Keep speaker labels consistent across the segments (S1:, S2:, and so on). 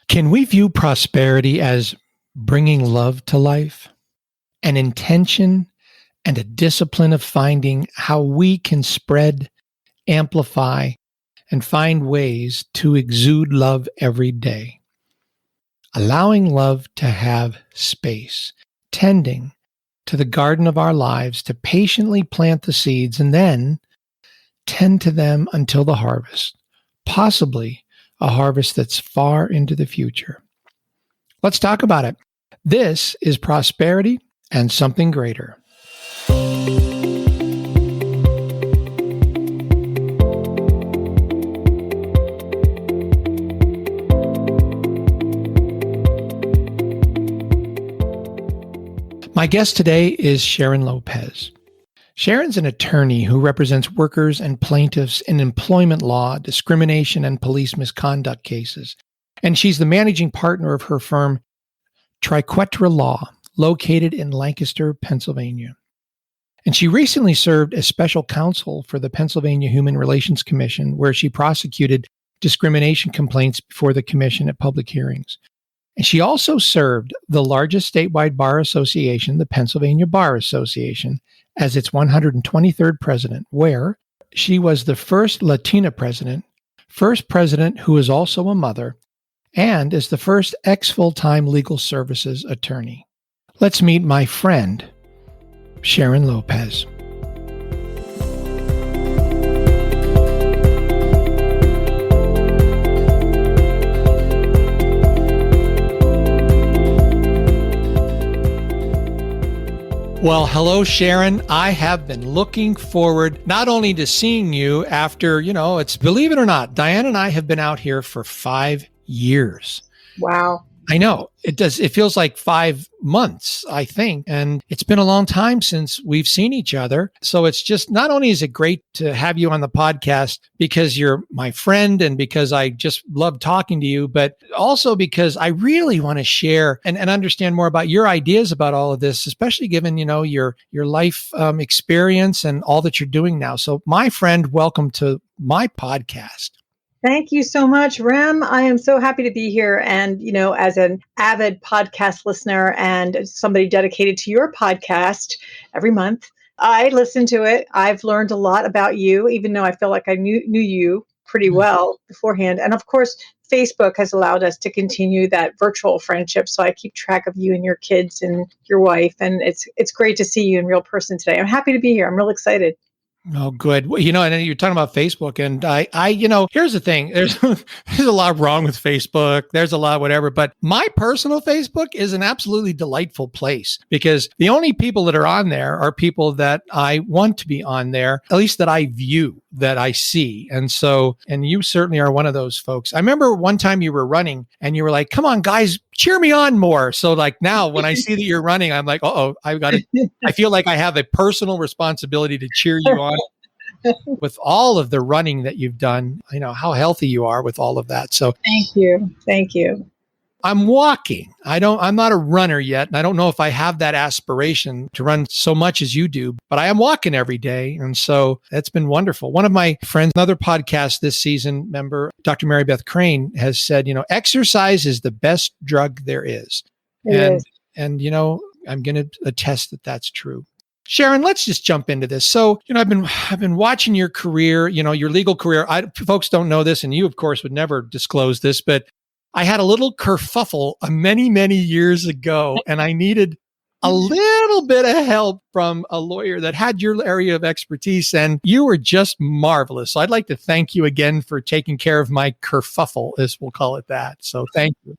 S1: Can we view prosperity as bringing love to life, an intention and a discipline of finding how we can spread, amplify, and find ways to exude love every day? Allowing love to have space, tending to the garden of our lives to patiently plant the seeds and then tend to them until the harvest, possibly a harvest that's far into the future. Let's talk about it. This is Prosperity and Something Greater. My guest today is Sharon Lopez. Sharon's an attorney who represents workers and plaintiffs in employment law, discrimination, and police misconduct cases. And she's the managing partner of her firm, Triquetra Law, located in Lancaster, Pennsylvania. And she recently served as special counsel for the Pennsylvania Human Relations Commission, where she prosecuted discrimination complaints before the commission at public hearings. And she also served the largest statewide bar association, the Pennsylvania Bar Association, as its 123rd president, where she was the first Latina president, first president who is also a mother, and is the first ex-full-time legal services attorney. Let's meet my friend, Sharon Lopez. Well, hello, Sharon. I have been looking forward not only to seeing you after, it's, believe it or not, Diane and I have been out here for 5 years.
S2: Wow.
S1: I know it does. It feels like 5 months, I think. And it's been a long time since we've seen each other. So it's just, not only is it great to have you on the podcast because you're my friend and because I just love talking to you, but also because I really want to share and understand more about your ideas about all of this, especially given, your life experience and all that you're doing now. So my friend, welcome to my podcast.
S2: Thank you so much, Rem. I am so happy to be here. And, as an avid podcast listener and somebody dedicated to your podcast every month, I listen to it. I've learned a lot about you, even though I feel like I knew you pretty well beforehand. And of course, Facebook has allowed us to continue that virtual friendship. So I keep track of you and your kids and your wife. And it's great to see you in real person today. I'm happy to be here. I'm real excited.
S1: Oh, good. Well, and then you're talking about Facebook, and I, here's the thing. There's a lot wrong with Facebook. There's a lot, whatever. But my personal Facebook is an absolutely delightful place because the only people that are on there are people that I want to be on there, at least that I view, that I see. And you certainly are one of those folks. I remember one time you were running and you were like, come on, guys, cheer me on more. So like now when I see that you're running, I'm like, I feel like I have a personal responsibility to cheer you on with all of the running that you've done, how healthy you are with all of that. So
S2: thank you. Thank you.
S1: I'm walking. I'm not a runner yet. And I don't know if I have that aspiration to run so much as you do, but I am walking every day. And so that's been wonderful. One of my friends, another podcast this season member, Dr. Mary Beth Crane, has said, exercise is the best drug there is. And I'm going to attest that that's true. Sharon, let's just jump into this. So, I've been watching your career, your legal career. Folks don't know this, and you, of course, would never disclose this, but I had a little kerfuffle many, many years ago, and I needed a little bit of help from a lawyer that had your area of expertise, and you were just marvelous. So I'd like to thank you again for taking care of my kerfuffle, as we'll call it that. So thank you.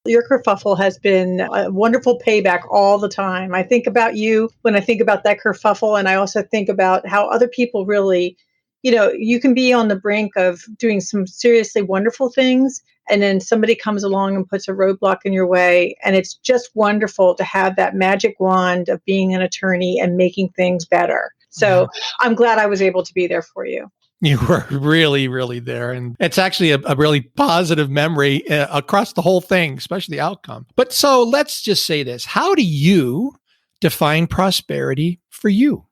S2: Your kerfuffle has been a wonderful payback all the time. I think about you when I think about that kerfuffle, and I also think about how other people really, you can be on the brink of doing some seriously wonderful things, and then somebody comes along and puts a roadblock in your way, and it's just wonderful to have that magic wand of being an attorney and making things better. So I'm glad I was able to be there for you.
S1: You were really, really there. And it's actually a really positive memory across the whole thing, especially the outcome. But so let's just say this. How do you define prosperity for you?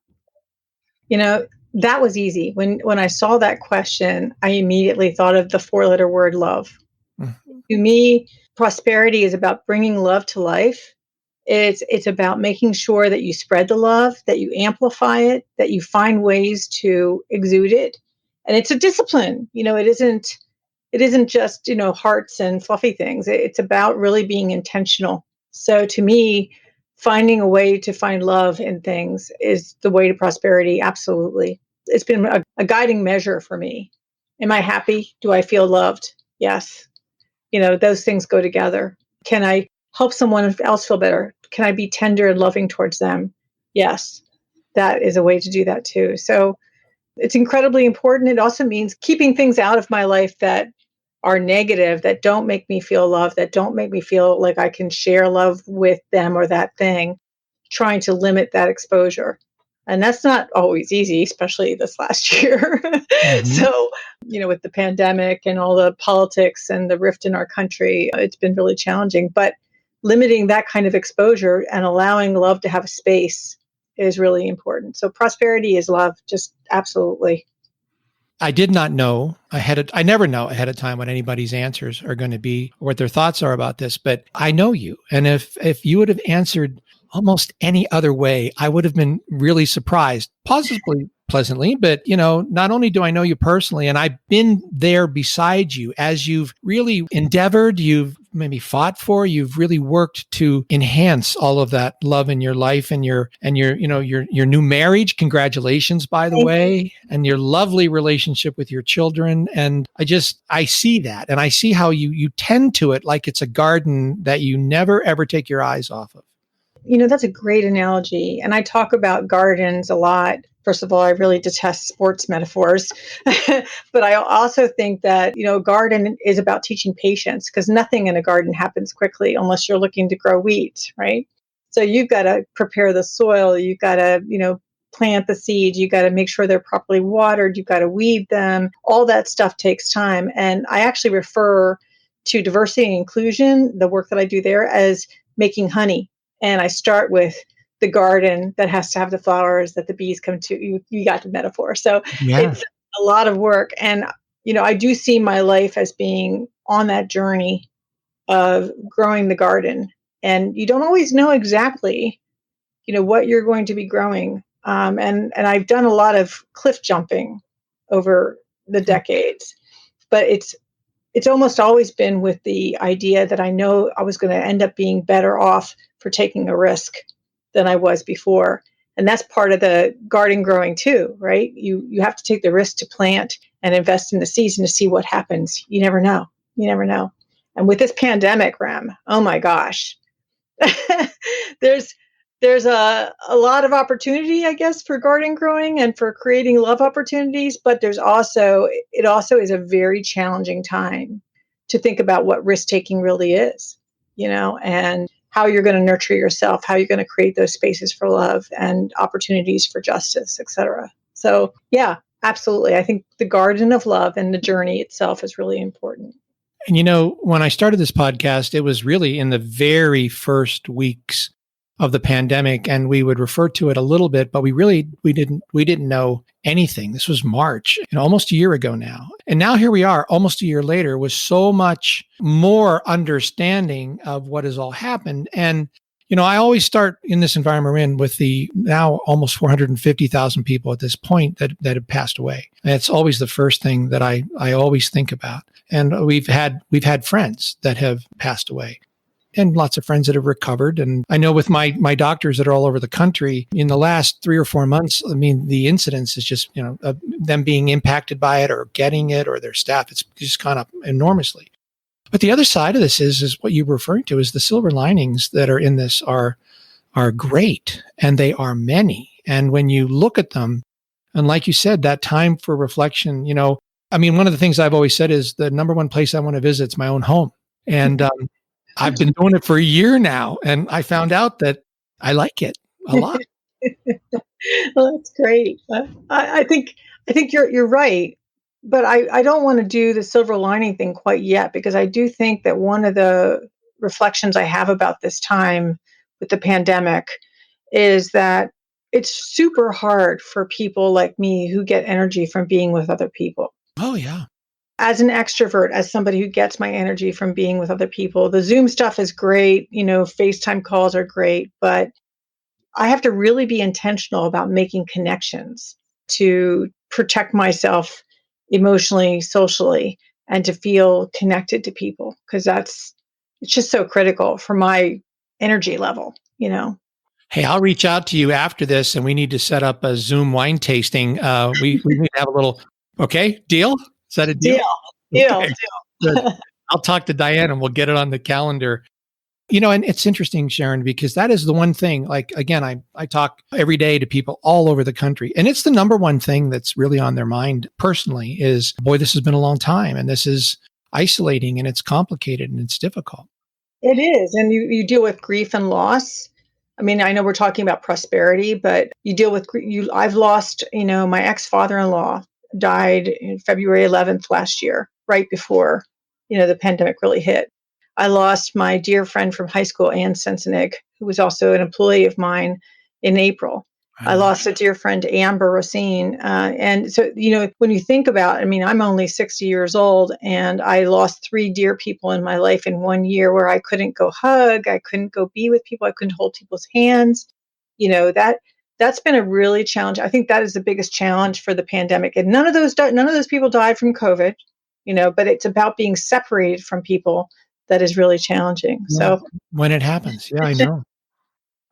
S2: That was easy. When I saw that question, I immediately thought of the 4-letter word love. Mm-hmm. To me, prosperity is about bringing love to life. It's about making sure that you spread the love, that you amplify it, that you find ways to exude it. And it's a discipline. It isn't just, hearts and fluffy things. It's about really being intentional. So to me, finding a way to find love in things is the way to prosperity. Absolutely. It's been a guiding measure for me. Am I happy? Do I feel loved? Yes. Those things go together. Can I help someone else feel better? Can I be tender and loving towards them? Yes. That is a way to do that too. So it's incredibly important. It also means keeping things out of my life that are negative, that don't make me feel loved, that don't make me feel like I can share love with them or that thing, trying to limit that exposure. And that's not always easy, especially this last year.
S1: Mhm.
S2: So, with the pandemic and all the politics and the rift in our country, it's been really challenging. But limiting that kind of exposure and allowing love to have a space is really important. So prosperity is love, just absolutely.
S1: I did not know I never know ahead of time what anybody's answers are going to be or what their thoughts are about this, but I know you. And if you would have answered almost any other way, I would have been really surprised, positively, pleasantly. But, not only do I know you personally, and I've been there beside you as you've really endeavored, you've maybe fought for, you've really worked to enhance all of that love in your life and your new marriage. Congratulations, by the
S2: Thank you.
S1: way, and your lovely relationship with your children. And I see that, and I see how you tend to it like it's a garden that you never ever take your eyes off of.
S2: That's a great analogy. And I talk about gardens a lot. First of all, I really detest sports metaphors. But I also think that, a garden is about teaching patience because nothing in a garden happens quickly unless you're looking to grow wheat, right? So you've got to prepare the soil. You've got to, plant the seeds. You've got to make sure they're properly watered. You've got to weed them. All that stuff takes time. And I actually refer to diversity and inclusion, the work that I do there, as making honey. And I start with the garden that has to have the flowers that the bees come to. You got the metaphor. So
S1: Yeah.
S2: it's a lot of work. And, I do see my life as being on that journey of growing the garden. And you don't always know exactly, what you're going to be growing. And I've done a lot of cliff jumping over the decades, but it's almost always been with the idea that I know I was going to end up being better off for taking a risk than I was before. And that's part of the garden growing too, right? You have to take the risk to plant and invest in the season to see what happens. You never know. You never know. And with this pandemic, Rem, oh my gosh, there's there's a lot of opportunity, I guess, for garden growing and for creating love opportunities, but it also is a very challenging time to think about what risk taking really is, and how you're going to nurture yourself, how you're going to create those spaces for love and opportunities for justice, etc. So, yeah, absolutely. I think the garden of love and the journey itself is really important.
S1: And when I started this podcast, it was really in the very first weeks of the pandemic, and we would refer to it a little bit, but we didn't know anything. This was March, almost a year ago now. And now here we are, almost a year later, with so much more understanding of what has all happened. And I always start in this environment we're in with the now almost 450,000 people at this point that have passed away. And it's always the first thing that I always think about. And we've had friends that have passed away and lots of friends that have recovered. And I know with my doctors that are all over the country in the last 3 or 4 months, I mean, the incidence is just, them being impacted by it or getting it or their staff, it's just gone up enormously. But the other side of this is what you're referring to is the silver linings that are in this are great, and they are many. And when you look at them, and like you said, that time for reflection, one of the things I've always said is the number one place I want to visit is my own home. And I've been doing it for a year now, and I found out that I like it a lot.
S2: Well, that's great. I think you're right, but I don't want to do the silver lining thing quite yet because I do think that one of the reflections I have about this time with the pandemic is that it's super hard for people like me who get energy from being with other people.
S1: Oh, yeah.
S2: as an extrovert, as somebody who gets my energy from being with other people, the Zoom stuff is great. FaceTime calls are great, but I have to really be intentional about making connections to protect myself emotionally, socially, and to feel connected to people, because it's just so critical for my energy level.
S1: Hey, I'll reach out to you after this, and we need to set up a Zoom wine tasting. We need to have a little. Okay, deal? Is that a deal?
S2: Deal, deal,
S1: Okay, good.
S2: deal.
S1: I'll talk to Diane, and we'll get it on the calendar. And it's interesting, Sharon, because that is the one thing. Like again, I talk every day to people all over the country, and it's the number one thing that's really on their mind personally. Is boy, this has been a long time, and this is isolating, and it's complicated, and it's difficult.
S2: It is. And you deal with grief and loss. I mean, I know we're talking about prosperity, but you deal with I've lost, my ex-father-in-law died in February 11th last year, right before, the pandemic really hit. I lost my dear friend from high school, Ann Sensenig, who was also an employee of mine, in April. I lost a dear friend, Amber Racine. And so, when you think about, I mean, I'm only 60 years old, and I lost 3 dear people in my life in 1 year, where I couldn't go hug, I couldn't go be with people, I couldn't hold people's hands. That's been a really challenge. I think that is the biggest challenge for the pandemic. And none of those people died from COVID, but it's about being separated from people that is really challenging.
S1: Yeah,
S2: So
S1: when it happens, yeah, I know.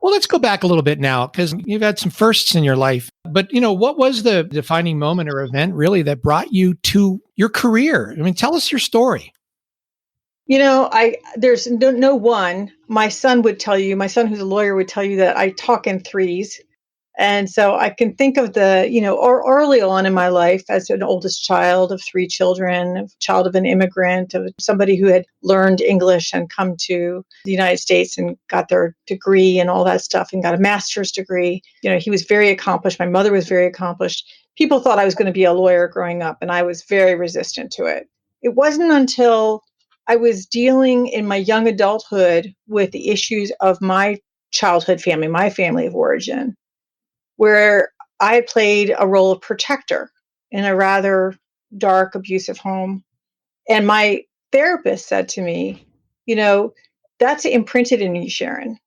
S1: Well, let's go back a little bit now, because you've had some firsts in your life. But, what was the defining moment or event really that brought you to your career? I mean, tell us your story.
S2: There's no one. My son who's a lawyer would tell you that I talk in threes. And so I can think of or early on in my life, as an oldest child of 3 children, a child of an immigrant, of somebody who had learned English and come to the United States and got their degree and all that stuff and got a master's degree. He was very accomplished. My mother was very accomplished. People thought I was going to be a lawyer growing up, and I was very resistant to it. It wasn't until I was dealing in my young adulthood with the issues of my childhood family, my family of origin, where I had played a role of protector in a rather dark, abusive home. And my therapist said to me, that's imprinted in you, Sharon.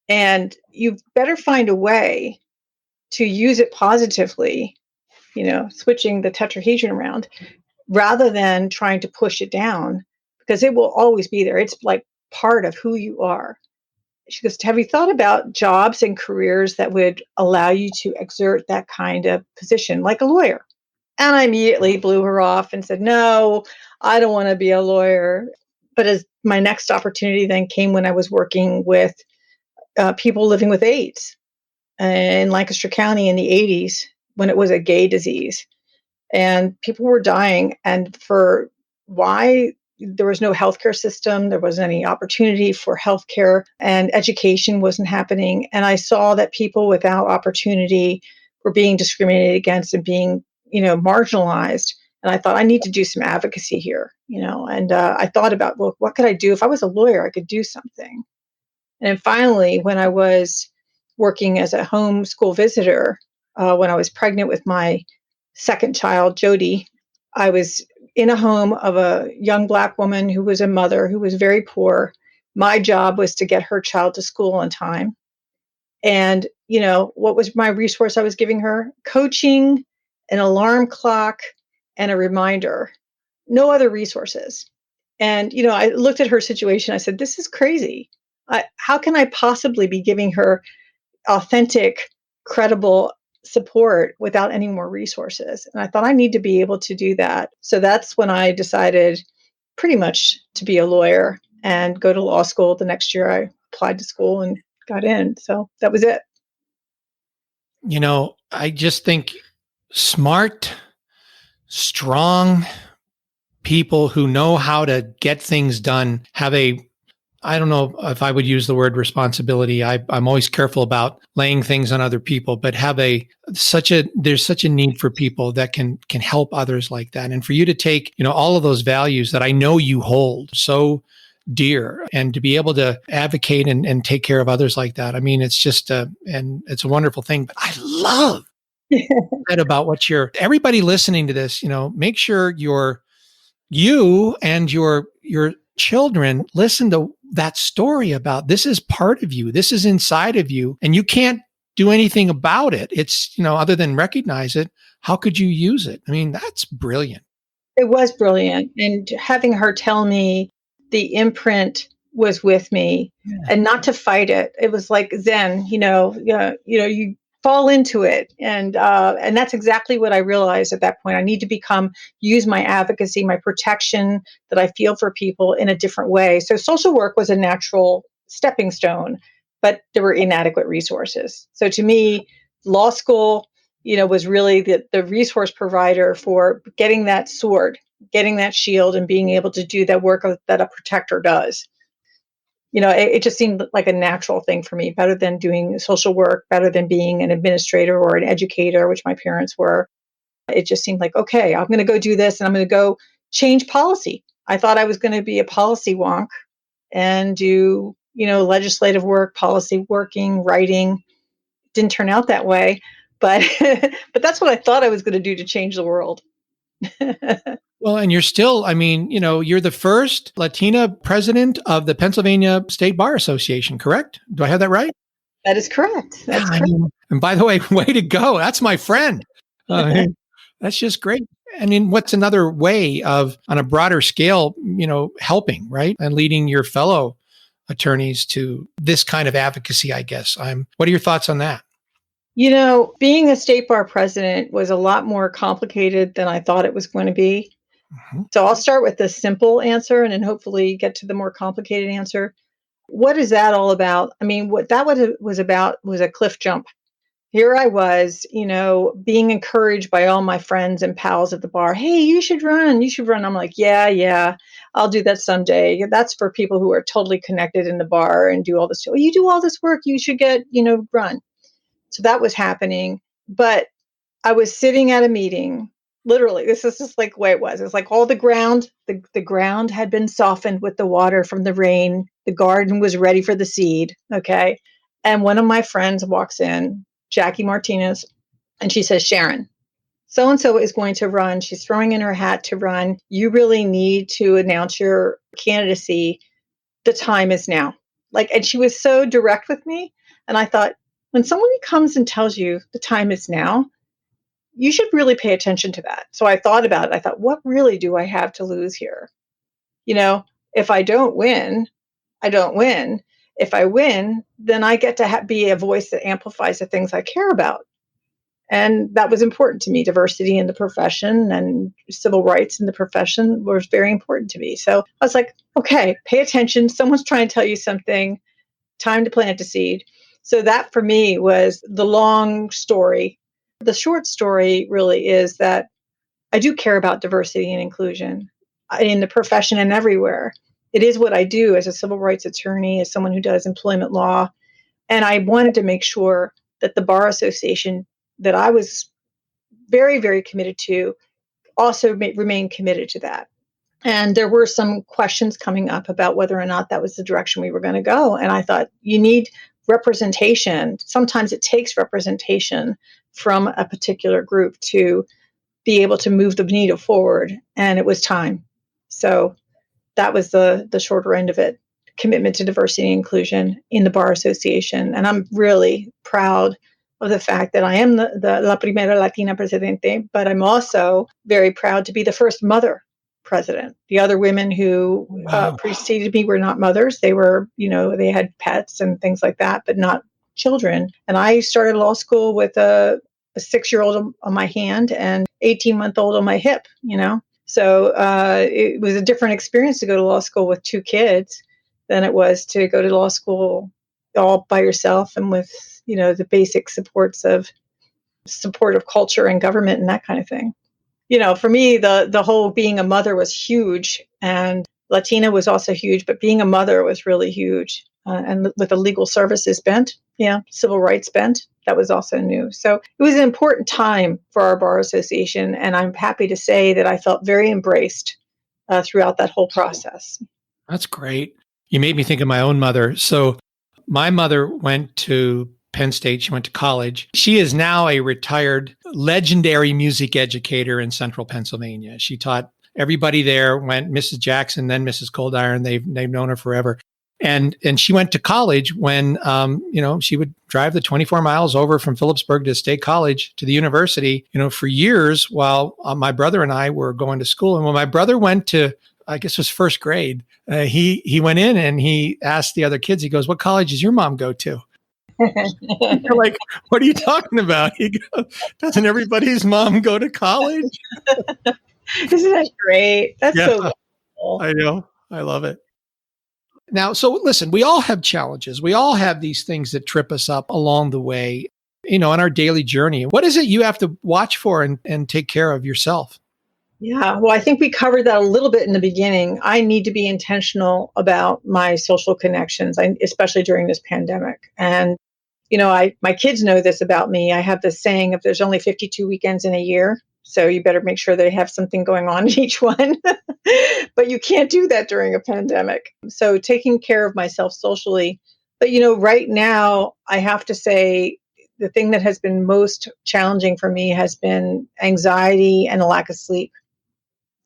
S2: And you better find a way to use it positively, switching the tetrahedron around, rather than trying to push it down, because it will always be there. It's like part of who you are. She goes, have you thought about jobs and careers that would allow you to exert that kind of position, like a lawyer? And I immediately blew her off and said, no, I don't want to be a lawyer. But as my next opportunity then came when I was working with people living with AIDS in Lancaster County in the 80s, when it was a gay disease. And people were dying. And for why? There was no healthcare system. There wasn't any opportunity for healthcare, and education wasn't happening. And I saw that people without opportunity were being discriminated against and being, marginalized. And I thought, I need to do some advocacy here, and I thought about, well, what could I do? If I was a lawyer, I could do something. And then finally, when I was working as a home school visitor, when I was pregnant with my second child, Jody, I was in a home of a young Black woman who was a mother who was very poor. My job was to get her child to school on time. And, what was my resource I was giving her? Coaching, an alarm clock, and a reminder. No other resources. And, I looked at her situation. I said, this is crazy. How can I possibly be giving her authentic, credible support without any more resources? And I thought, I need to be able to do that. So that's when I decided pretty much to be a lawyer and go to law school. The next year I applied to school and got in. So that was it.
S1: I just think smart, strong people who know how to get things done have I don't know if I would use the word responsibility. I'm always careful about laying things on other people, but there's such a need for people that can help others like that. And for you to take, all of those values that I know you hold so dear, and to be able to advocate and take care of others like that. I mean, it's just and it's a wonderful thing. But I love that about everybody listening to this, make sure you're you and your children listen to that story about this is part of you. This is inside of you, and you can't do anything about it. It's, other than recognize it. How could you use it? I mean, that's brilliant.
S2: It was brilliant. And having her tell me the imprint was with me and not to fight it. It was like Zen, you fall into it. And that's exactly what I realized at that point. I need to use my advocacy, my protection that I feel for people in a different way. So social work was a natural stepping stone, but there were inadequate resources. So to me, law school, was really the resource provider for getting that sword, getting that shield, and being able to do that work that a protector does. It just seemed like a natural thing for me, better than doing social work, better than being an administrator or an educator, which my parents were. It just seemed like, okay, I'm going to go do this and I'm going to go change policy. I thought I was going to be a policy wonk and do, legislative work, policy working, writing. Didn't turn out that way. But but that's what I thought I was going to do to change the world.
S1: Well, and you're still, you're the first Latina president of the Pennsylvania State Bar Association, correct? Do I have that right?
S2: That is correct. That's correct.
S1: And by the way, way to go. That's my friend. That's just great. What's another way of, on a broader scale, helping, right? And leading your fellow attorneys to this kind of advocacy, I guess. What are your thoughts on that?
S2: Being a state bar president was a lot more complicated than I thought it was going to be. Mm-hmm. So I'll start with the simple answer and then hopefully get to the more complicated answer. What is that all about? What that was about was a cliff jump. Here I was, being encouraged by all my friends and pals at the bar. Hey, you should run. You should run. I'm like, yeah, I'll do that someday. That's for people who are totally connected in the bar and do all this. Oh, you do all this work. You should get, run. So that was happening, but I was sitting at a meeting, literally, this is just like the way it was. It's like all the ground had been softened with the water from the rain. The garden was ready for the seed. Okay. And one of my friends walks in, Jackie Martinez, and she says, Sharon, so-and-so is going to run. She's throwing in her hat to run. You really need to announce your candidacy. The time is now. And she was so direct with me. And I thought, when someone comes and tells you the time is now, you should really pay attention to that. So I thought about it. I thought, what really do I have to lose here? If I don't win, I don't win. If I win, then I get to be a voice that amplifies the things I care about. And that was important to me. Diversity in the profession and civil rights in the profession was very important to me. So I was like, okay, pay attention. Someone's trying to tell you something. Time to plant a seed. So that for me was the long story. The short story really is that I do care about diversity and inclusion in the profession and everywhere. It is what I do as a civil rights attorney, as someone who does employment law. And I wanted to make sure that the Bar Association that I was very, very committed to also remain committed to that. And there were some questions coming up about whether or not that was the direction we were going to go. And I thought, you need representation. Sometimes it takes representation from a particular group to be able to move the needle forward. And it was time. So that was the shorter end of it. Commitment to diversity and inclusion in the Bar Association. And I'm really proud of the fact that I am the La Primera Latina Presidente, but I'm also very proud to be the first mother president. The other women who preceded me were not mothers. They were, they had pets and things like that, but not children. And I started law school with a 6-year-old on my hand and 18-month-old on my hip, So it was a different experience to go to law school with 2 kids than it was to go to law school all by yourself and with, the basic supports of supportive culture and government and that kind of thing. For me, the whole being a mother was huge, and Latina was also huge, but being a mother was really huge. And with the legal services bent, civil rights bent, that was also new. So it was an important time for our Bar Association, and I'm happy to say that I felt very embraced throughout that whole process.
S1: That's great. You made me think of my own mother. So my mother went to Penn State. She went to college. She is now a retired legendary music educator in central Pennsylvania. She taught everybody there went Mrs. Jackson, then Mrs. Coldiron. They've known her forever. And she went to college when, she would drive the 24 miles over from Phillipsburg to State College to the university, for years while my brother and I were going to school. And when my brother went to, I guess it was first grade, he went in and he asked the other kids, he goes, "What college does your mom go to?" They're like, "What are you talking about?" He goes, "Doesn't everybody's mom go to college?"
S2: Isn't that great? That's so wonderful.
S1: I know. I love it. Now, so listen, we all have challenges. We all have these things that trip us up along the way, on our daily journey. What is it you have to watch for and take care of yourself?
S2: Yeah, well, I think we covered that a little bit in the beginning. I need to be intentional about my social connections, especially during this pandemic. And, my kids know this about me. I have this saying, if there's only 52 weekends in a year, so you better make sure they have something going on in each one. But you can't do that during a pandemic. So taking care of myself socially. But, right now, I have to say the thing that has been most challenging for me has been anxiety and a lack of sleep.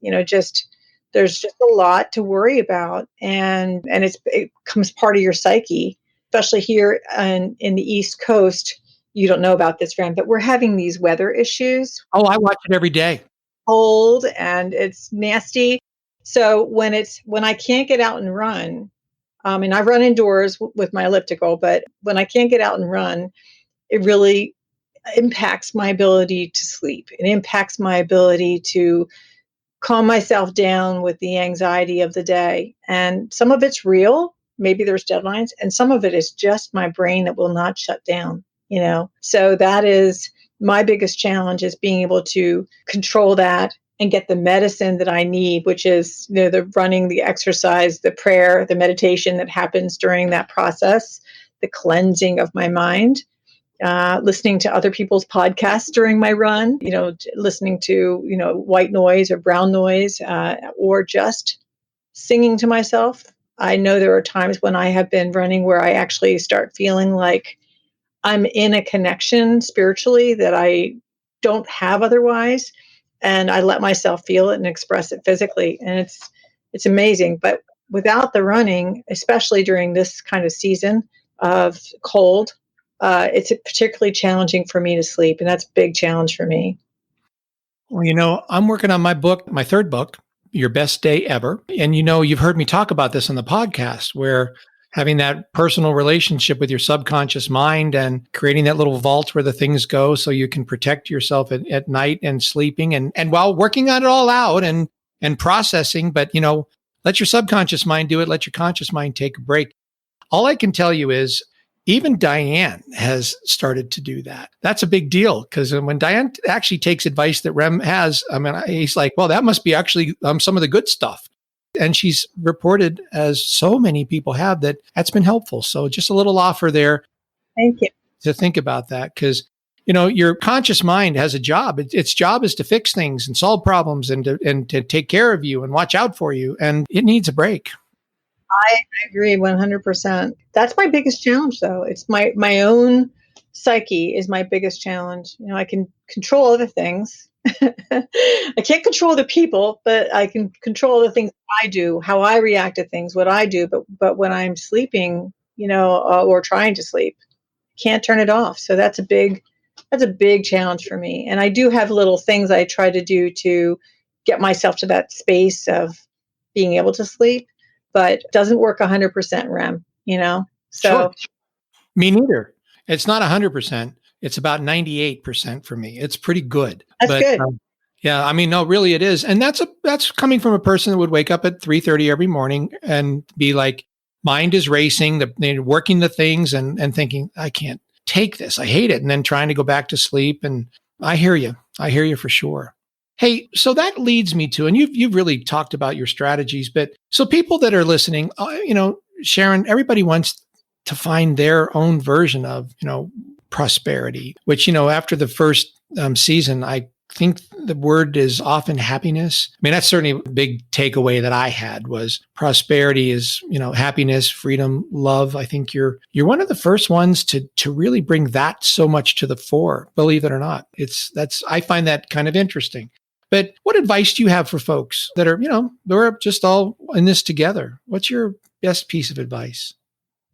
S2: There's just a lot to worry about. And it becomes part of your psyche, especially here in the East Coast. You don't know about this, Ram, but we're having these weather issues.
S1: Oh, I watch it every day.
S2: Cold and it's nasty. So when I can't get out and run, and I run indoors with my elliptical, but when I can't get out and run, it really impacts my ability to sleep. It impacts my ability to calm myself down with the anxiety of the day. And some of it's real. Maybe there's deadlines, and some of it is just my brain that will not shut down. So that is my biggest challenge, is being able to control that and get the medicine that I need, which is, the running, the exercise, the prayer, the meditation that happens during that process, the cleansing of my mind, listening to other people's podcasts during my run, listening to, white noise or brown noise, or just singing to myself. I know there are times when I have been running where I actually start feeling like I'm in a connection spiritually that I don't have otherwise. And I let myself feel it and express it physically. And it's amazing. But without the running, especially during this kind of season of cold, it's particularly challenging for me to sleep. And that's a big challenge for me.
S1: Well, I'm working on my book, my third book, Your Best Day Ever. And, you've heard me talk about this on the podcast, where having that personal relationship with your subconscious mind and creating that little vault where the things go so you can protect yourself at night and sleeping and while working on it all out and processing. But, let your subconscious mind do it. Let your conscious mind take a break. All I can tell you is even Diane has started to do that. That's a big deal, because when Diane actually takes advice that Rem has, he's like, well, that must be actually some of the good stuff. And she's reported, as so many people have, that's been helpful. So just a little offer there.
S2: Thank you.
S1: To think about that, because, your conscious mind has a job. Its job is to fix things and solve problems and to take care of you and watch out for you. And it needs a break.
S2: I agree 100%. That's my biggest challenge, though. It's my own psyche is my biggest challenge. I can control other things. I can't control the people, but I can control the things I do, how I react to things, what I do. But when I'm sleeping, or trying to sleep, can't turn it off. So that's a big challenge for me. And I do have little things I try to do to get myself to that space of being able to sleep, but it doesn't work 100% REM, So
S1: sure. Me neither. It's not 100%. It's about 98% for me. It's pretty good.
S2: That's good.
S1: Yeah, no, really it is. And that's coming from a person that would wake up at 3:30 every morning and be like, mind is racing, working the things and thinking, I can't take this. I hate it. And then trying to go back to sleep. And I hear you. I hear you for sure. Hey, so that leads me to, and you've really talked about your strategies, but so people that are listening, Sharon, everybody wants to find their own version of, prosperity, which, after the first season, I think the word is often happiness. That's certainly a big takeaway that I had, was prosperity is, happiness, freedom, love. I think you're one of the first ones to really bring that so much to the fore, believe it or not. I find that kind of interesting. But what advice do you have for folks that are, they're just all in this together? What's your best piece of advice?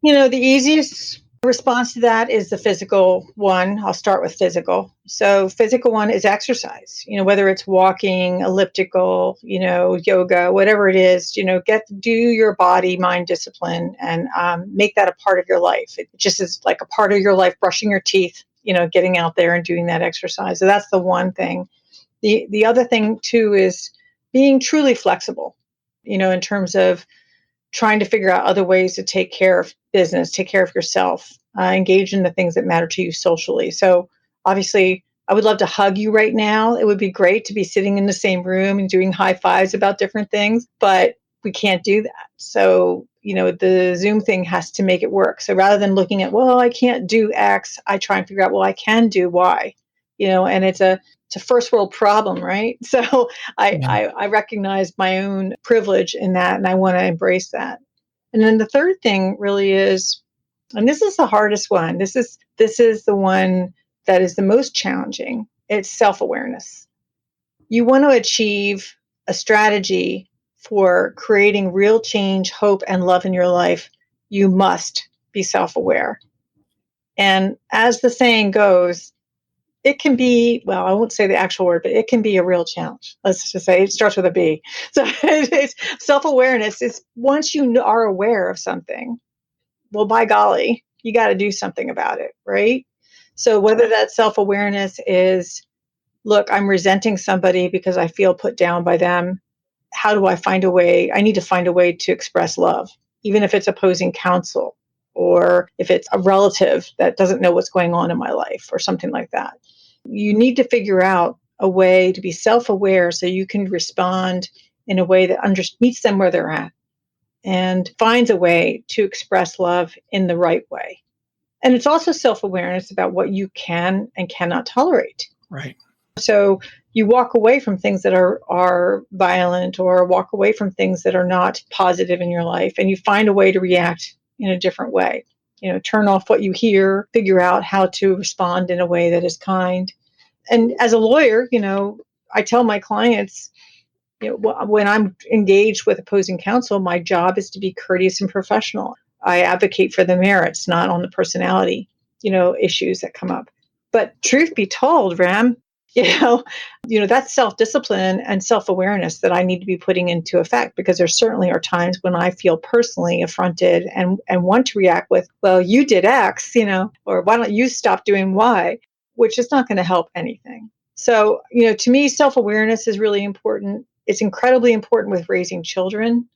S2: The easiest response to that is the physical one. I'll start with physical. So physical one is exercise, whether it's walking, elliptical, yoga, whatever it is, do your body mind discipline and make that a part of your life. It just is like a part of your life, brushing your teeth, getting out there and doing that exercise. So that's the one thing. The other thing too is being truly flexible, in terms of trying to figure out other ways to take care of business, take care of yourself, engage in the things that matter to you socially. So obviously, I would love to hug you right now. It would be great to be sitting in the same room and doing high fives about different things, but we can't do that. So, the Zoom thing has to make it work. So rather than looking at, well, I can't do X, I try and figure out, well, I can do Y, and it's a first world problem, right? So I recognize my own privilege in that, and I want to embrace that. And then the third thing really is, and this is the hardest one. This is the one that is the most challenging. It's self-awareness. You want to achieve a strategy for creating real change, hope, and love in your life. You must be self-aware. And as the saying goes, it can be, well, I won't say the actual word, but it can be a real challenge. Let's just say it starts with a B. So it's self-awareness is once you are aware of something, well, by golly, you got to do something about it, right? So whether that self-awareness is, look, I'm resenting somebody because I feel put down by them. How do I find a way? I need to find a way to express love, even if it's opposing counsel or if it's a relative that doesn't know what's going on in my life or something like that. You need to figure out a way to be self-aware so you can respond in a way that meets them where they're at and finds a way to express love in the right way. And it's also self-awareness about what you can and cannot tolerate.
S1: Right.
S2: So you walk away from things that are violent or walk away from things that are not positive in your life, and you find a way to react in a different way. Turn off what you hear, figure out how to respond in a way that is kind. And as a lawyer, I tell my clients, when I'm engaged with opposing counsel, my job is to be courteous and professional. I advocate for the merits, not on the personality, issues that come up. But truth be told, Ram, that's self-discipline and self-awareness that I need to be putting into effect, because there certainly are times when I feel personally affronted and want to react with, well, you did X, or why don't you stop doing Y, which is not going to help anything. So, to me, self-awareness is really important. It's incredibly important with raising children,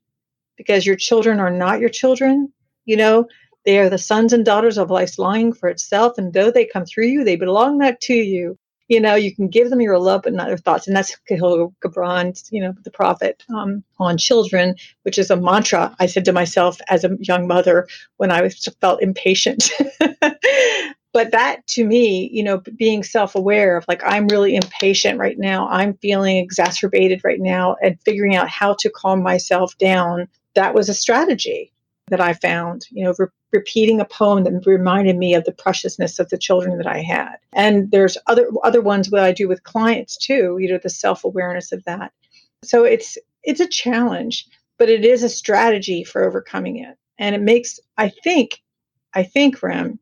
S2: because your children are not your children. They are the sons and daughters of life's longing for itself. And though they come through you, they belong not to you. You can give them your love, but not your thoughts. And that's Khalil Gibran's, the prophet on children, which is a mantra I said to myself as a young mother when I felt impatient. But that, to me, being self-aware of, like, I'm really impatient right now, I'm feeling exacerbated right now, and figuring out how to calm myself down, that was a strategy that I found, repeating a poem that reminded me of the preciousness of the children that I had. And there's other ones that I do with clients too, the self-awareness of that. So it's a challenge, but it is a strategy for overcoming it. And it makes, I think, Rem,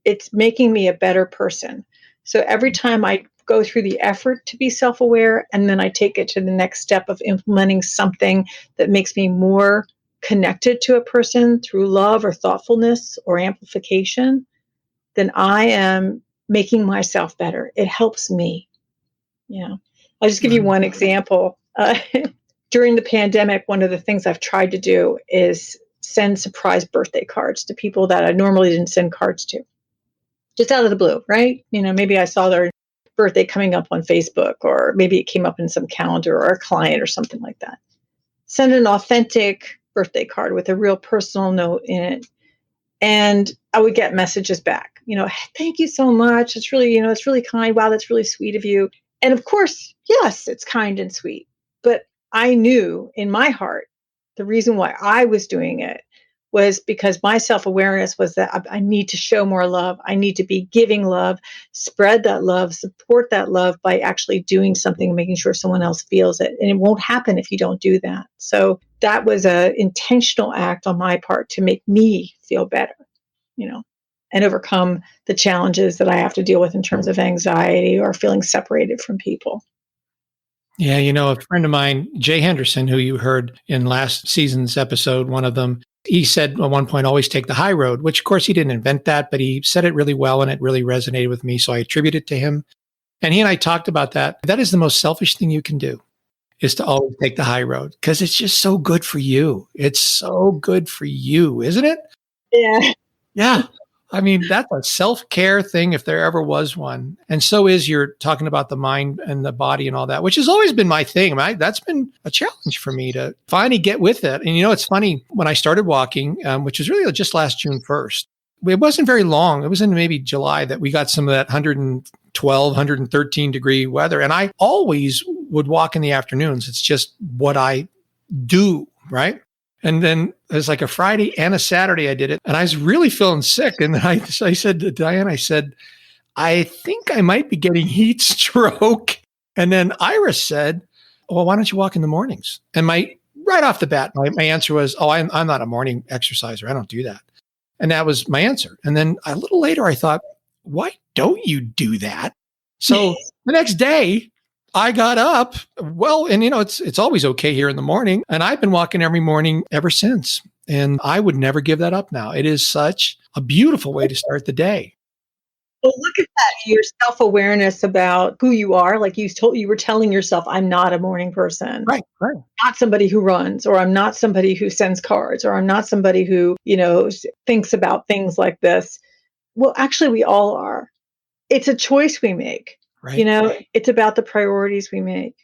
S2: it's making me a better person. So every time I go through the effort to be self-aware, and then I take it to the next step of implementing something that makes me more connected to a person through love or thoughtfulness or amplification, then I am making myself better. It helps me. I'll just give you one example. During the pandemic, one of the things I've tried to do is send surprise birthday cards to people that I normally didn't send cards to. Just out of the blue, right? Maybe I saw their birthday coming up on Facebook, or maybe it came up in some calendar or a client or something like that. Send an authentic birthday card with a real personal note in it. And I would get messages back, thank you so much. It's really, it's really kind. Wow, that's really sweet of you. And of course, yes, it's kind and sweet. But I knew in my heart, the reason why I was doing it was because my self-awareness was that I need to show more love. I need to be giving love, spread that love, support that love by actually doing something, making sure someone else feels it. And it won't happen if you don't do that. So that was an intentional act on my part to make me feel better, and overcome the challenges that I have to deal with in terms of anxiety or feeling separated from people.
S1: Yeah, a friend of mine, Jay Henderson, who you heard in last season's episode, one of them, he said at one point, always take the high road, which of course he didn't invent that, but he said it really well and it really resonated with me. So I attribute it to him. And he and I talked about that. That is the most selfish thing you can do, is to always take the high road, because it's just so good for you. It's so good for you, isn't it?
S2: Yeah.
S1: Yeah. I mean, that's a self-care thing if there ever was one. And so is you're talking about the mind and the body and all that, which has always been my thing. That's been a challenge for me to finally get with it. And it's funny, when I started walking, which was really just last June 1st, it wasn't very long. It was in maybe July that we got some of that 112, 113 degree weather. And I always would walk in the afternoons. It's just what I do, right? And then it was like a Friday and a Saturday I did it. And I was really feeling sick. And I said to Diane, I think I might be getting heat stroke. And then Iris said, well, why don't you walk in the mornings? And right off the bat, my answer was, I'm not a morning exerciser. I don't do that. And that was my answer. And then a little later, I thought, why don't you do that? So the next day, I got up, and it's always okay here in the morning. And I've been walking every morning ever since. And I would never give that up now. It is such a beautiful way to start the day.
S2: Well, look at that. Your self-awareness about who you are. Like you were telling yourself, I'm not a morning person.
S1: Right.
S2: Not somebody who runs, or I'm not somebody who sends cards, or I'm not somebody who, thinks about things like this. Well, actually, we all are. It's a choice we make. Right. It's about the priorities we make.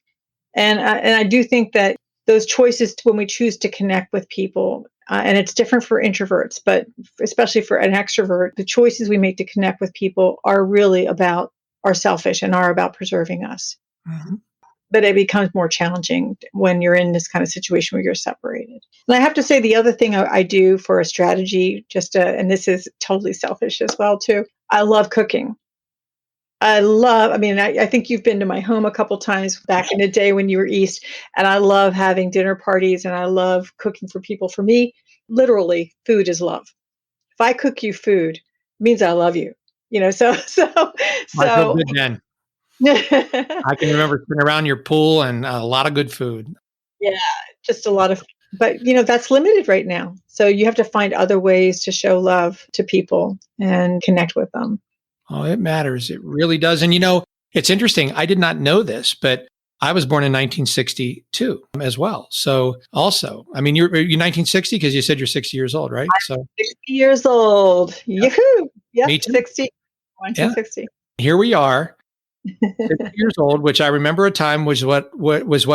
S2: And I do think that those choices, when we choose to connect with people, and it's different for introverts, but especially for an extrovert, the choices we make to connect with people are really are selfish and are about preserving us.
S1: Mm-hmm.
S2: But it becomes more challenging when you're in this kind of situation where you're separated. And I have to say, the other thing I do for a strategy, and this is totally selfish as well, too, I love cooking. I think you've been to my home a couple times back in the day when you were East, and I love having dinner parties and I love cooking for people. For me, literally, food is love. If I cook you food, it means I love you. So.
S1: I feel good then. I can remember sitting around your pool and a lot of good food.
S2: Yeah, just a lot of, but that's limited right now. So you have to find other ways to show love to people and connect with them.
S1: Oh, it matters. It really does. And it's interesting. I did not know this, but I was born in 1962 as well. So also, you're 1960 because you said you're 60 years old, right?
S2: I'm 60 years old. Yep. Yahoo! Yep,
S1: Me too.
S2: 60. 1960.
S1: Yeah. Here we are. 50 years old, which I remember a time was what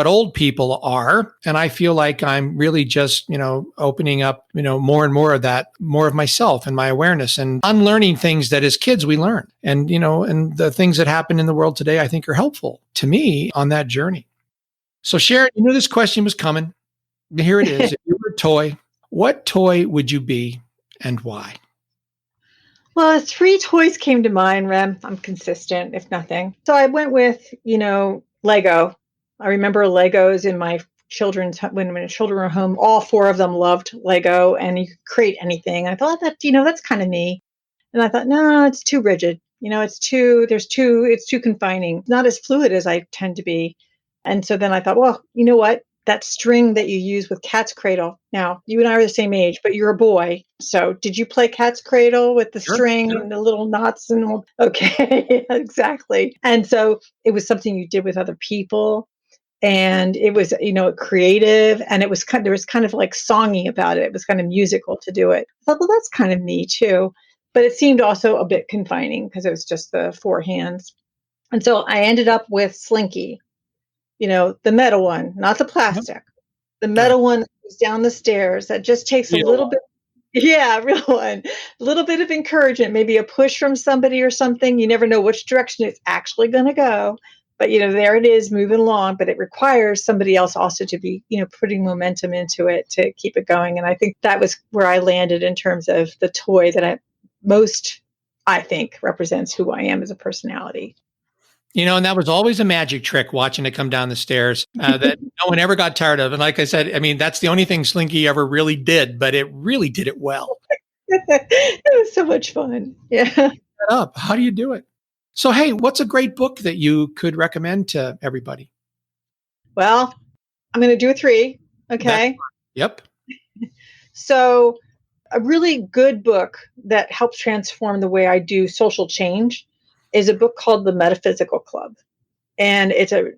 S1: old people are. And I feel like I'm really just, opening up, more and more of that, more of myself and my awareness, and unlearning things that as kids we learned. And, and the things that happen in the world today, I think are helpful to me on that journey. So Sharon, you knew this question was coming. Here it is. If you were a toy, what toy would you be and why?
S2: Well, 3 toys came to mind, Rem. I'm consistent, if nothing. So I went with, Lego. I remember Legos in my when children were home, all 4 of them loved Lego, and you could create anything. I thought that, that's kind of neat. And I thought, no, it's too rigid. It's too confining. Not as fluid as I tend to be. And so then I thought, well, you know what? That string that you use with Cat's Cradle. Now, you and I are the same age, but you're a boy. So did you play Cat's Cradle with the string and the little knots and all? Okay, exactly. And so it was something you did with other people. And it was, creative, and there was kind of like songy about it. It was kind of musical to do it. I thought, well, that's kind of me too. But it seemed also a bit confining because it was just the 4 hands. And so I ended up with Slinky. The metal one, not the plastic, the metal one that goes down the stairs that just takes a little bit. Yeah, real one. A little bit of encouragement, maybe a push from somebody or something. You never know which direction it's actually going to go, But, there it is moving along, but it requires somebody else also to be, putting momentum into it to keep it going. And I think that was where I landed in terms of the toy that I think represents who I am as a personality.
S1: And that was always a magic trick watching it come down the stairs that no one ever got tired of. And like I said, I mean, that's the only thing Slinky ever really did, but it really did it well.
S2: It was so much fun. Yeah.
S1: How do you do it? So, hey, what's a great book that you could recommend to everybody?
S2: Well, I'm going to do 3. Okay.
S1: Yep.
S2: So a really good book that helps transform the way I do social change is a book called The Metaphysical Club. And it's a,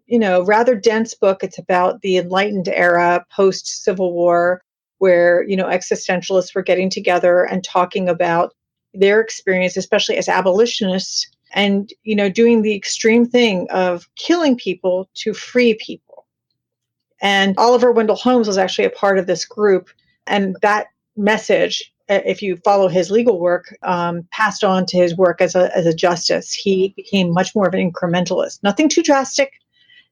S2: rather dense book. It's about the Enlightened era, post-Civil War, where, existentialists were getting together and talking about their experience, especially as abolitionists, and, doing the extreme thing of killing people to free people. And Oliver Wendell Holmes was actually a part of this group. And that message, if you follow his legal work, passed on to his work as a justice. He became much more of an incrementalist. Nothing too drastic,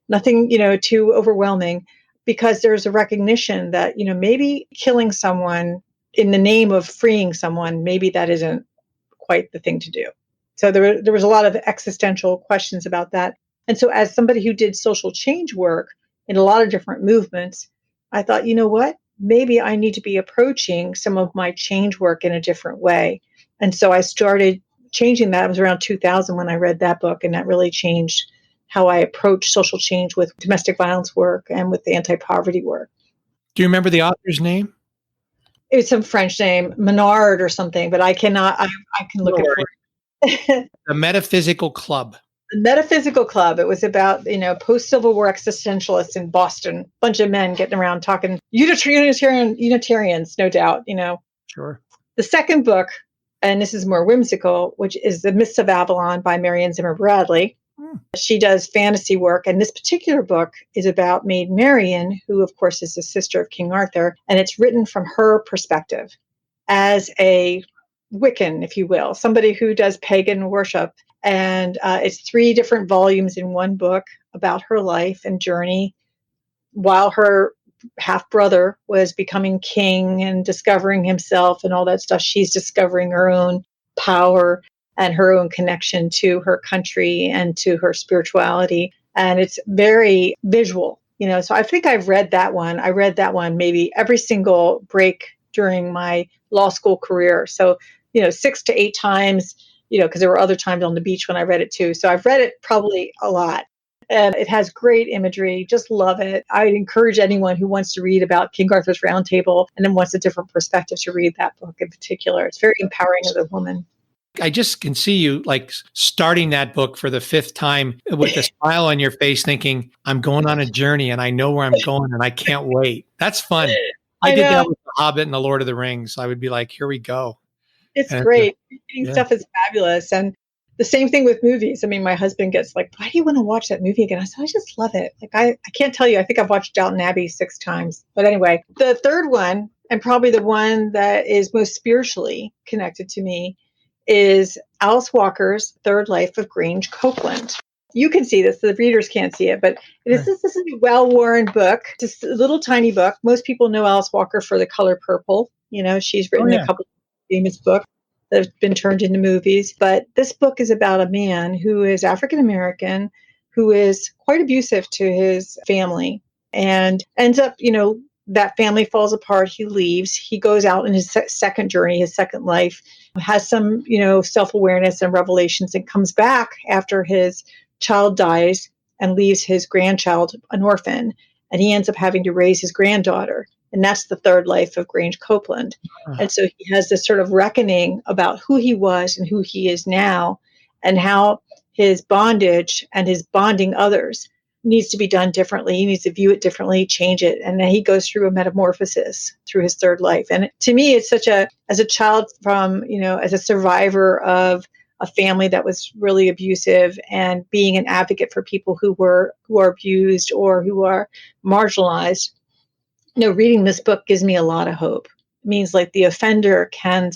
S2: nothing, too overwhelming, because there's a recognition that, maybe killing someone in the name of freeing someone, maybe that isn't quite the thing to do. So there was a lot of existential questions about that. And so as somebody who did social change work in a lot of different movements, I thought, you know what? Maybe I need to be approaching some of my change work in a different way. And so I started changing that. It was around 2000 when I read that book, and that really changed how I approach social change with domestic violence work and with the anti-poverty work.
S1: Do you remember the author's name?
S2: It's some French name, Menard or something, but I cannot, I can look it for it.
S1: The Metaphysical Club.
S2: The Metaphysical Club. It was about, post-Civil War existentialists in Boston, bunch of men getting around talking Unitarians, no doubt,
S1: Sure.
S2: The second book, and this is more whimsical, which is The Myths of Avalon by Marion Zimmer Bradley. She does fantasy work, and this particular book is about Maid Marian, who, of course, is the sister of King Arthur, and it's written from her perspective as a Wiccan, if you will, somebody who does pagan worship. And it's 3 different volumes in one book about her life and journey while her half-brother was becoming king and discovering himself and all that stuff. She's discovering her own power and her own connection to her country and to her spirituality. And it's very visual, so I think I've read that one. I read that one maybe every single break during my law school career. So, 6 to 8 times, because there were other times on the beach when I read it too. So I've read it probably a lot. And it has great imagery. Just love it. I'd encourage anyone who wants to read about King Arthur's Round Table and then wants a different perspective to read that book in particular. It's very empowering as a woman.
S1: I just can see you like starting that book for the 5th time with a smile on your face thinking, I'm going on a journey and I know where I'm going and I can't wait. That's fun. I did that with The Hobbit and The Lord of the Rings. I would be like, here we go.
S2: It's great. Reading stuff is fabulous. And the same thing with movies. I mean, my husband gets like, why do you want to watch that movie again? I said, I just love it. Like, I can't tell you. I think I've watched Downton Abbey 6 times. But anyway, the third one, and probably the one that is most spiritually connected to me, is Alice Walker's Third Life of Grange Copeland. You can see this. The readers can't see it, but this is a well-worn book, just a little tiny book. Most people know Alice Walker for The Color Purple. She's written a couple of famous books that have been turned into movies. But this book is about a man who is African-American, who is quite abusive to his family and ends up, that family falls apart. He leaves. He goes out in his second journey, his second life, has some, self-awareness and revelations, and comes back after his child dies and leaves his grandchild an orphan. And he ends up having to raise his granddaughter. And that's the third life of Grange Copeland. And so he has this sort of reckoning about who he was and who he is now, and how his bondage and his bonding others needs to be done differently. He needs to view it differently, change it. And then he goes through a metamorphosis through his third life. And to me, it's as a child from, as a survivor of a family that was really abusive, and being an advocate for people who are abused or who are marginalized, reading this book gives me a lot of hope. It means like the offender can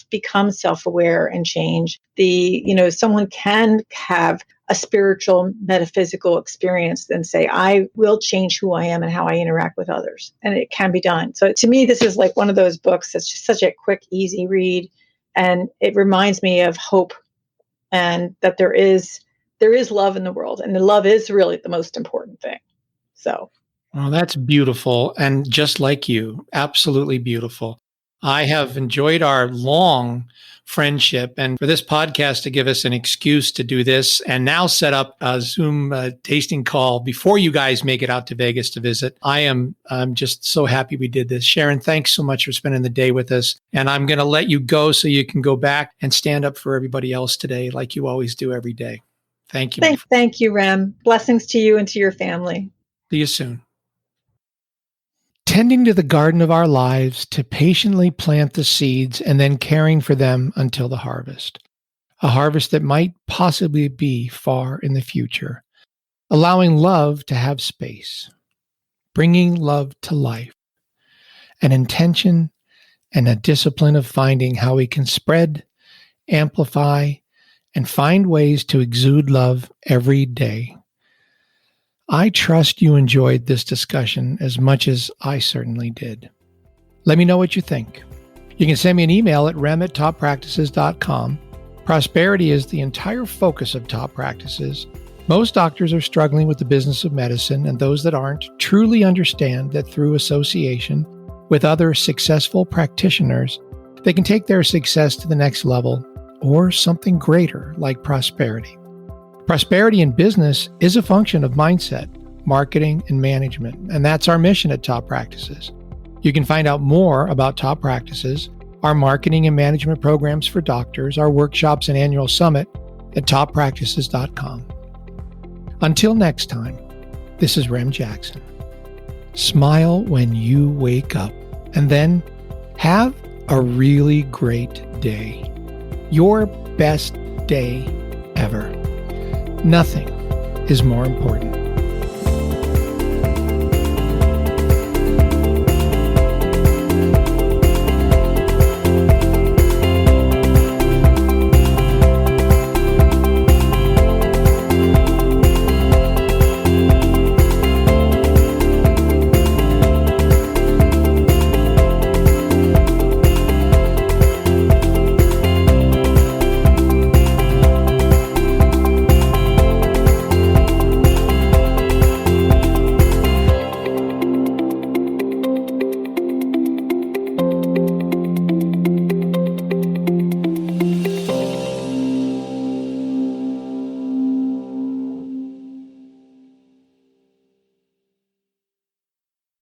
S2: become self-aware and change. Someone can have a spiritual, metaphysical experience than say, I will change who I am and how I interact with others. And it can be done. So to me, this is like one of those books that's just such a quick, easy read. And it reminds me of hope and that there is love in the world. And the love is really the most important thing. So.
S1: Well, that's beautiful. And just like you, absolutely beautiful. I have enjoyed our long friendship, and for this podcast to give us an excuse to do this and now set up a Zoom tasting call before you guys make it out to Vegas to visit. I'm just so happy we did this. Sharon, thanks so much for spending the day with us. And I'm going to let you go so you can go back and stand up for everybody else today like you always do every day. Thank you.
S2: Thank you, Rem. Blessings to you and to your family.
S1: See you soon. Tending to the garden of our lives to patiently plant the seeds and then caring for them until the harvest. A harvest that might possibly be far in the future. Allowing love to have space. Bringing love to life. An intention and a discipline of finding how we can spread, amplify, and find ways to exude love every day. I trust you enjoyed this discussion as much as I certainly did. Let me know what you think. You can send me an email at rem@toppractices.com. Prosperity is the entire focus of Top Practices. Most doctors are struggling with the business of medicine, and those that aren't truly understand that through association with other successful practitioners, they can take their success to the next level or something greater like prosperity. Prosperity in business is a function of mindset, marketing, and management, and that's our mission at Top Practices. You can find out more about Top Practices, our marketing and management programs for doctors, our workshops and annual summit at toppractices.com. Until next time, this is Rem Jackson. Smile when you wake up, and then have a really great day. Your best day ever. Nothing is more important.